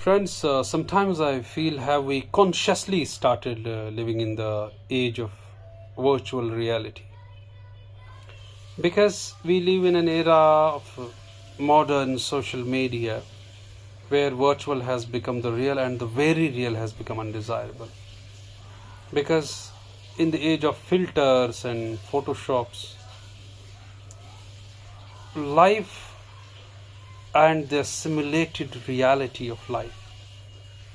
Friends, sometimes I feel have we consciously started living in the age of virtual reality? Because we live in an era of modern social media where virtual has become the real and the very real has become undesirable. Because in the age of filters and photoshops, life and the simulated reality of life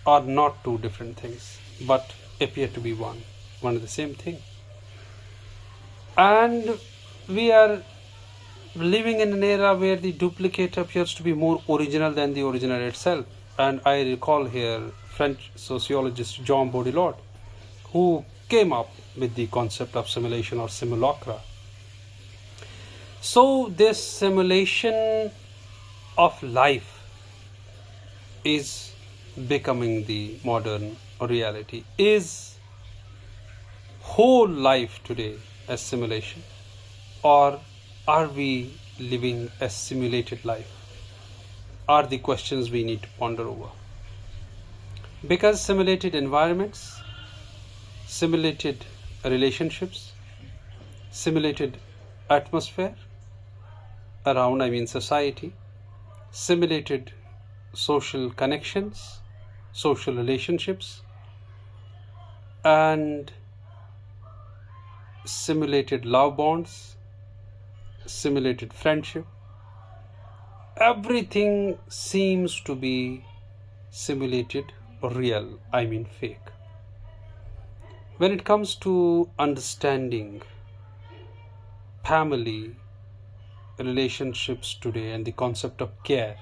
are not two different things, but appear to be one and the same thing. And we are living in an era where the duplicate appears to be more original than the original itself. And I recall here French sociologist Jaun Baurdillard, who came up with the concept of simulation or simulacra. So this simulation of life is becoming the modern reality. Is whole life today a simulation, or are we living a simulated life? Are the questions we need to ponder over. Because simulated environments, simulated relationships, simulated atmosphere around, society, simulated social connections, social relationships, and simulated love bonds, simulated friendship. Everything seems to be simulated or real, fake. When it comes to understanding family relationships today and the concept of care,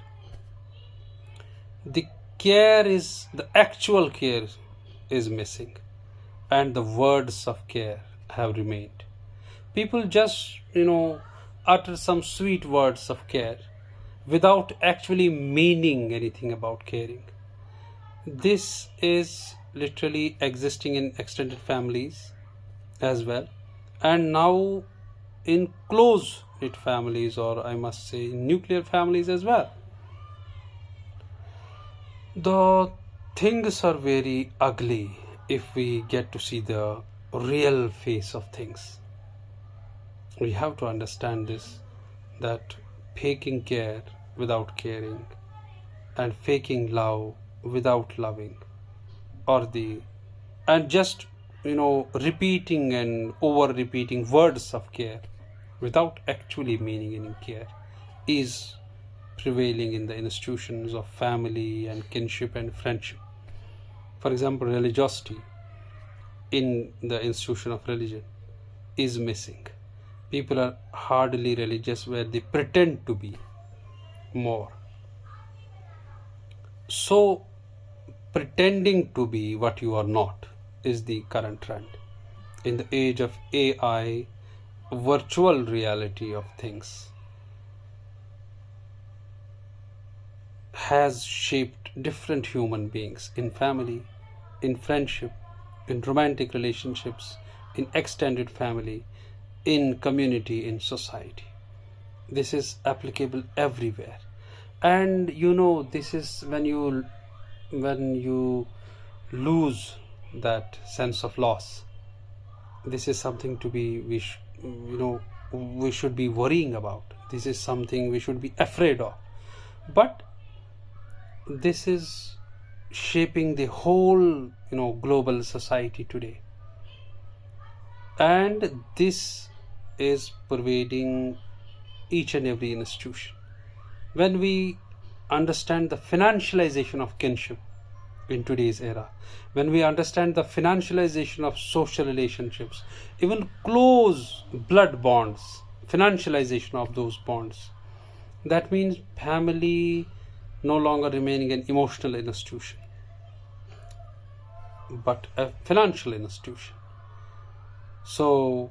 the actual care is missing, and the words of care have remained. People just utter some sweet words of care without actually meaning anything about caring. This is literally existing in extended families as well, and now in close knit families, or I must say in nuclear families as well. The things are very ugly if we get to see the real face of things. We have to understand this, that faking care without caring and faking love without loving, and just repeating and over repeating words of care without actually meaning any care, is prevailing in the institutions of family and kinship and friendship. For example, religiosity in the institution of religion is missing. People are hardly religious where they pretend to be more. So pretending to be what you are not is the current trend. In the age of AI, virtual reality of things has shaped different human beings in family, in friendship, in romantic relationships, in extended family, in community, in society. This is applicable everywhere. And this is when you lose that sense of loss. This is something to be we should be worrying about. This is something we should be afraid of. But this is shaping the whole global society today, and this is pervading each and every institution. When we understand the financialization of kinship in today's era, when we understand the financialization of social relationships, even close blood bonds, financialization of those bonds, that means family no longer remaining an emotional institution, but a financial institution. So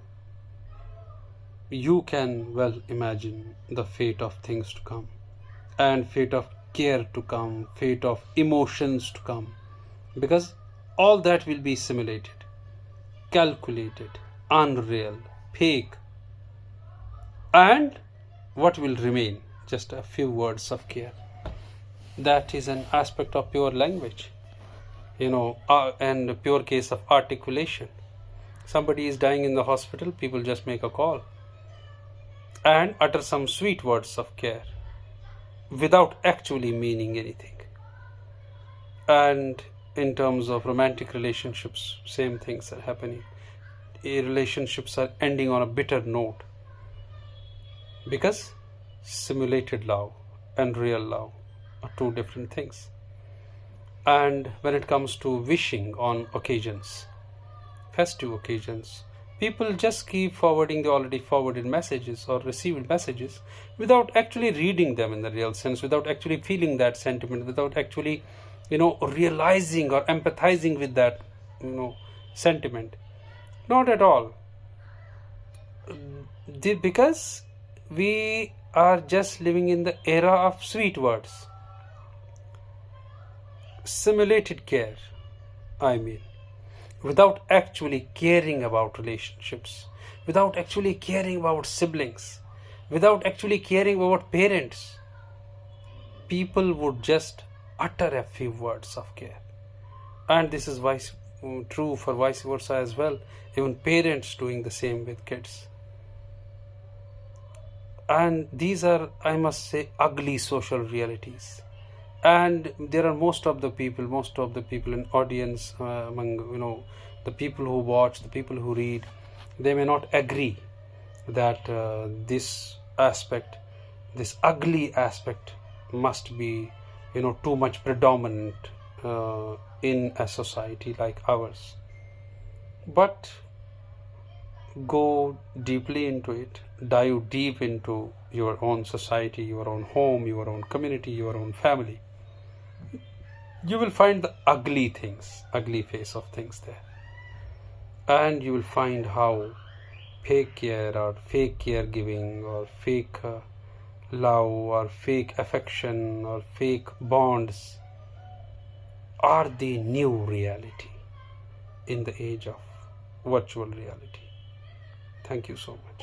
you can well imagine the fate of things to come, and fate of care to come, fate of emotions to come, because all that will be simulated, calculated, unreal, fake, and what will remain? Just a few words of care. that is an aspect of pure language, and a pure case of articulation. Somebody is dying in the hospital, people just make a call and utter some sweet words of care without actually meaning anything. And in terms of romantic relationships, same things are happening. Relationships are ending on a bitter note because simulated love and real love are two different things. And when it comes to wishing on occasions, festive occasions, people just keep forwarding the already forwarded messages or received messages without actually reading them in the real sense, without actually feeling that sentiment, without actually realizing or empathizing with that sentiment. Not at all. Because we are just living in the era of sweet words, simulated care, without actually caring about relationships, without actually caring about siblings, without actually caring about parents. People would just utter a few words of care. And this is true for vice versa as well. Even parents doing the same with kids. And these are, I must say, ugly social realities. And there are most of the people in audience, among the people who watch, the people who read, they may not agree that this ugly aspect must be too much predominant in a society like ours. But go deeply into it, dive deep into your own society, your own home, your own community, your own family. You will find the ugly face of things there. And you will find how fake care or fake caregiving or fake love or fake affection or fake bonds are the new reality in the age of virtual reality. Thank you so much.